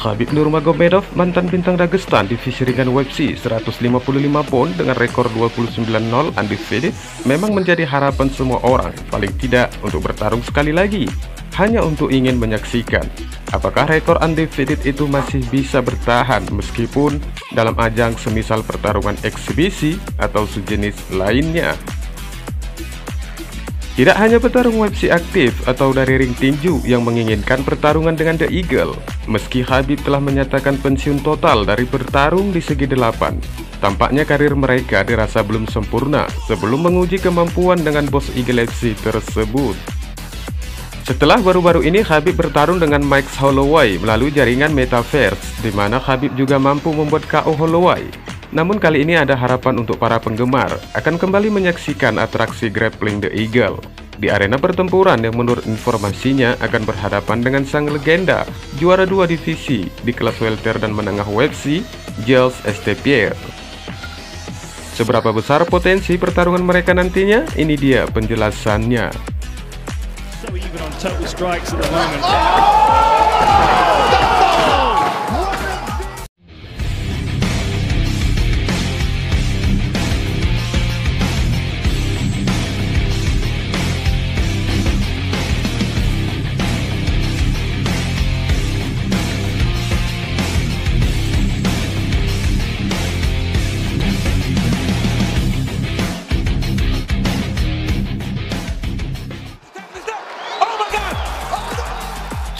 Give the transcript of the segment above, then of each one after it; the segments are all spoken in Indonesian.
Khabib Nurmagomedov, mantan bintang Dagestan divisi ringan UFC 155 pon dengan rekor 29-0 undefeated, memang menjadi harapan semua orang, paling tidak untuk bertarung sekali lagi, hanya untuk ingin menyaksikan apakah rekor undefeated itu masih bisa bertahan meskipun dalam ajang semisal pertarungan eksibisi atau sejenis lainnya. Tidak hanya petarung UFC aktif atau dari ring tinju yang menginginkan pertarungan dengan The Eagle. Meski Khabib telah menyatakan pensiun total dari bertarung di segi 8, tampaknya karir mereka dirasa belum sempurna sebelum menguji kemampuan dengan bos Eagle FC tersebut. Setelah baru-baru ini Khabib bertarung dengan Max Holloway melalui jaringan Metaverse, di mana Khabib juga mampu membuat KO Holloway. Namun kali ini ada harapan untuk para penggemar akan kembali menyaksikan atraksi grappling The Eagle di arena pertempuran yang menurut informasinya akan berhadapan dengan sang legenda juara 2 divisi di kelas welter dan menengah UFC, Georges St. Pierre. Seberapa besar potensi pertarungan mereka nantinya? Ini dia penjelasannya.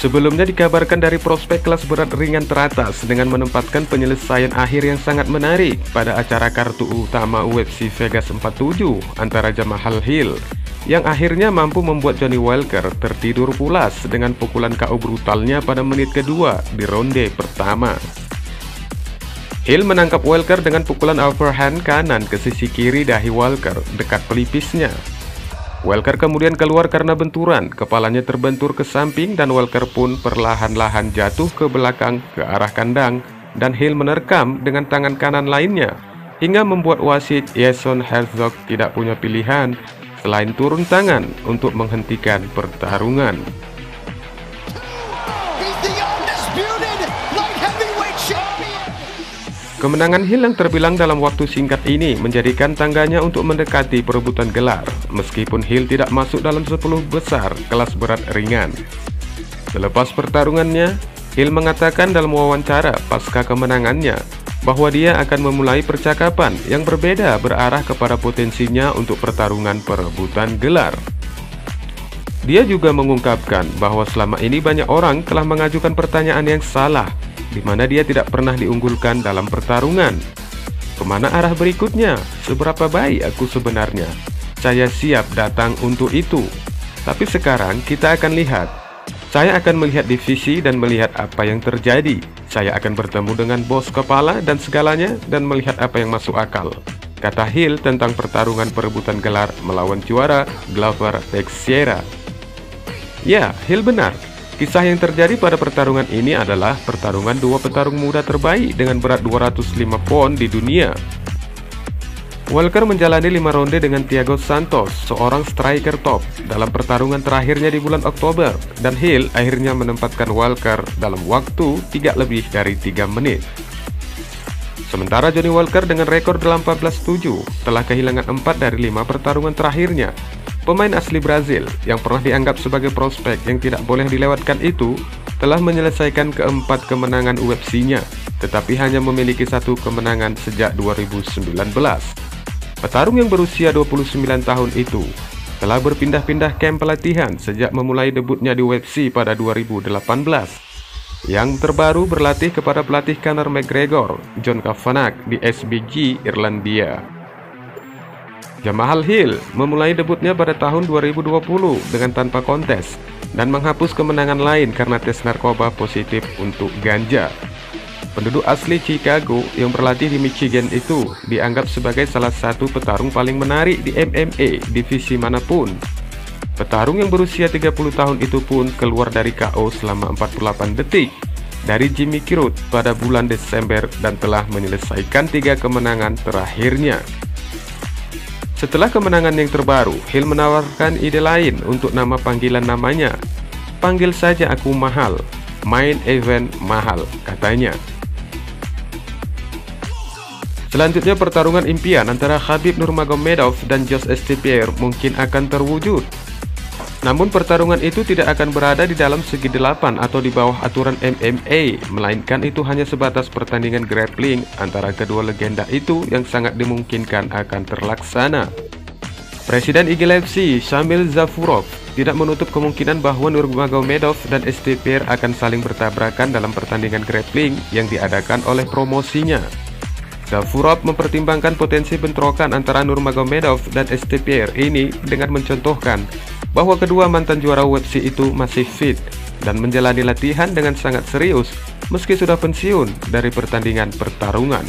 Sebelumnya dikabarkan dari prospek kelas berat ringan teratas dengan menempatkan penyelesaian akhir yang sangat menarik pada acara kartu utama UFC Vegas 47 antara Jamahal Hill yang akhirnya mampu membuat Johnny Walker tertidur pulas dengan pukulan KO brutalnya pada menit kedua di ronde pertama. Hill menangkap Walker dengan pukulan overhand kanan ke sisi kiri dahi Walker dekat pelipisnya. Walker kemudian keluar karena benturan, kepalanya terbentur ke samping dan Walker pun perlahan-lahan jatuh ke belakang ke arah kandang dan Hill menerkam dengan tangan kanan lainnya hingga membuat wasit Jason Herzog tidak punya pilihan selain turun tangan untuk menghentikan pertarungan. Kemenangan Hill yang terbilang dalam waktu singkat ini menjadikan tangganya untuk mendekati perebutan gelar, meskipun Hill tidak masuk dalam 10 besar kelas berat ringan. Selepas pertarungannya, Hill mengatakan dalam wawancara pasca kemenangannya bahwa dia akan memulai percakapan yang berbeda berarah kepada potensinya untuk pertarungan perebutan gelar. Dia juga mengungkapkan bahwa selama ini banyak orang telah mengajukan pertanyaan yang salah, di mana dia tidak pernah diunggulkan dalam pertarungan. Kemana arah berikutnya? Seberapa baik aku sebenarnya? Saya siap datang untuk itu. Tapi sekarang kita akan lihat. Saya akan melihat divisi dan melihat apa yang terjadi. Saya akan bertemu dengan bos kepala dan segalanya dan melihat apa yang masuk akal, kata Hill tentang pertarungan perebutan gelar melawan juara Glover Teixeira. Ya, Hill benar. Kisah yang terjadi pada pertarungan ini adalah pertarungan dua petarung muda terbaik dengan berat 205 pon di dunia. Walker menjalani 5 ronde dengan Thiago Santos, seorang striker top, dalam pertarungan terakhirnya di bulan Oktober, dan Hill akhirnya menempatkan Walker dalam waktu tidak lebih dari 3 menit. Sementara Johnny Walker dengan rekor 18-7 telah kehilangan 4 dari 5 pertarungan terakhirnya. Pemain asli Brazil yang pernah dianggap sebagai prospek yang tidak boleh dilewatkan itu telah menyelesaikan keempat kemenangan UFC-nya, tetapi hanya memiliki 1 kemenangan sejak 2019. Petarung yang berusia 29 tahun itu telah berpindah-pindah kamp pelatihan sejak memulai debutnya di UFC pada 2018. Yang terbaru berlatih kepada pelatih Conor McGregor, John Kavanagh di SBG, Irlandia. Jamahal Hill memulai debutnya pada tahun 2020 dengan tanpa kontes dan menghapus kemenangan lain karena tes narkoba positif untuk ganja. Penduduk asli Chicago yang berlatih di Michigan itu dianggap sebagai salah satu petarung paling menarik di MMA divisi manapun. Petarung yang berusia 30 tahun itu pun keluar dari KO selama 48 detik dari Jimmy Crute pada bulan Desember dan telah menyelesaikan 3 kemenangan terakhirnya. Setelah kemenangan yang terbaru, Hill menawarkan ide lain untuk nama panggilan namanya. Panggil saja aku Mahal. main event mahal, katanya. Selanjutnya, pertarungan impian antara Khabib Nurmagomedov dan Georges St. Pierre mungkin akan terwujud. Namun pertarungan itu tidak akan berada di dalam segi delapan atau di bawah aturan MMA, melainkan itu hanya sebatas pertandingan grappling antara kedua legenda itu yang sangat dimungkinkan akan terlaksana. Presiden IGLFC, Shamil Zafurov, tidak menutup kemungkinan bahwa Nurmagomedov dan St. Pierre akan saling bertabrakan dalam pertandingan grappling yang diadakan oleh promosinya. Zafurov mempertimbangkan potensi bentrokan antara Nurmagomedov dan St. Pierre ini dengan mencontohkan bahwa kedua mantan juara UFC itu masih fit dan menjalani latihan dengan sangat serius meski sudah pensiun dari pertandingan pertarungan.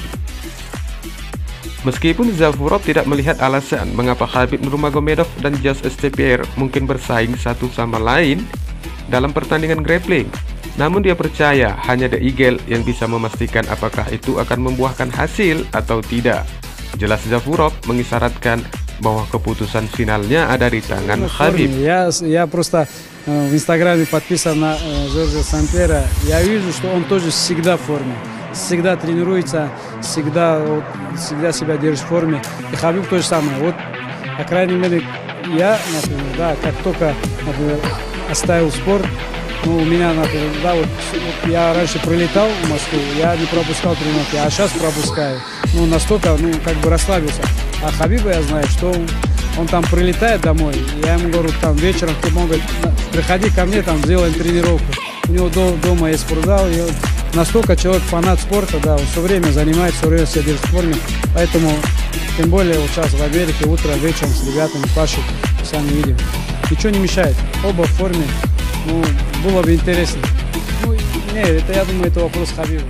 Meskipun Zafurov tidak melihat alasan mengapa Khabib Nurmagomedov dan Georges St. Pierre mungkin bersaing satu sama lain dalam pertandingan grappling, namun dia percaya hanya The Eagle yang bisa memastikan apakah itu akan membuahkan hasil atau tidak. Jelas Zafurov mengisyaratkan bahwa keputusan finalnya ada di tangan Khabib. Я просто в Инстаграме подписан на Жоржа Сан-Пьера. Я вижу, что он тоже всегда в форме. Всегда тренируется, всегда себя держит в форме. И Хабиб то же самое. Вот, по крайней мере, я, например, да, как только, например, оставил спорт, ну, у меня, например, да, вот я раньше прилетал в Москву, я не пропускал тренировки, а сейчас пропускаю. Ну, настолько, ну, как бы расслабился. А Хабиба я знаю, что он там прилетает домой, я ему говорю, там, вечером ты мог, приходи ко мне, там, сделаем тренировку. У него дома есть спортзал, и настолько человек фанат спорта, да, он все время занимается, все время себя держит в форме, поэтому, тем более, вот сейчас в Америке, утром, вечером с ребятами, Пашей, сами видим. Ничего не мешает, оба в форме. Ну, было бы интересно. Ну, нет, это, я думаю, это вопрос Хабиба.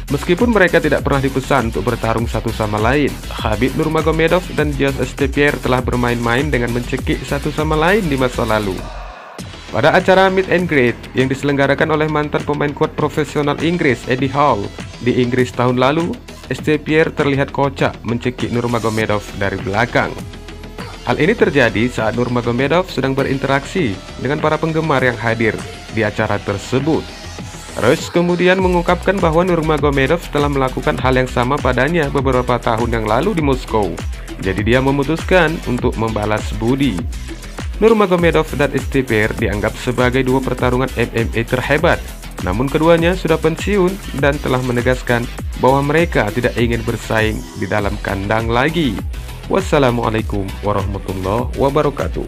Meskipun mereka tidak pernah dipesan untuk bertarung satu sama lain, Khabib Nurmagomedov dan Georges St. Pierre telah bermain-main dengan mencekik satu sama lain di masa lalu. Pada acara Meet and Greet yang diselenggarakan oleh mantan pemain kuat profesional Inggris Eddie Hall di Inggris tahun lalu, St. Pierre terlihat kocak mencekik Nurmagomedov dari belakang. Hal ini terjadi saat Nurmagomedov sedang berinteraksi dengan para penggemar yang hadir di acara tersebut. Rush kemudian mengungkapkan bahwa Nurmagomedov telah melakukan hal yang sama padanya beberapa tahun yang lalu di Moskow. Jadi dia memutuskan untuk membalas budi. Nurmagomedov dan St. Pierre dianggap sebagai dua pertarungan MMA terhebat. Namun keduanya sudah pensiun dan telah menegaskan bahwa mereka tidak ingin bersaing di dalam kandang lagi. Wassalamualaikum warahmatullahi wabarakatuh.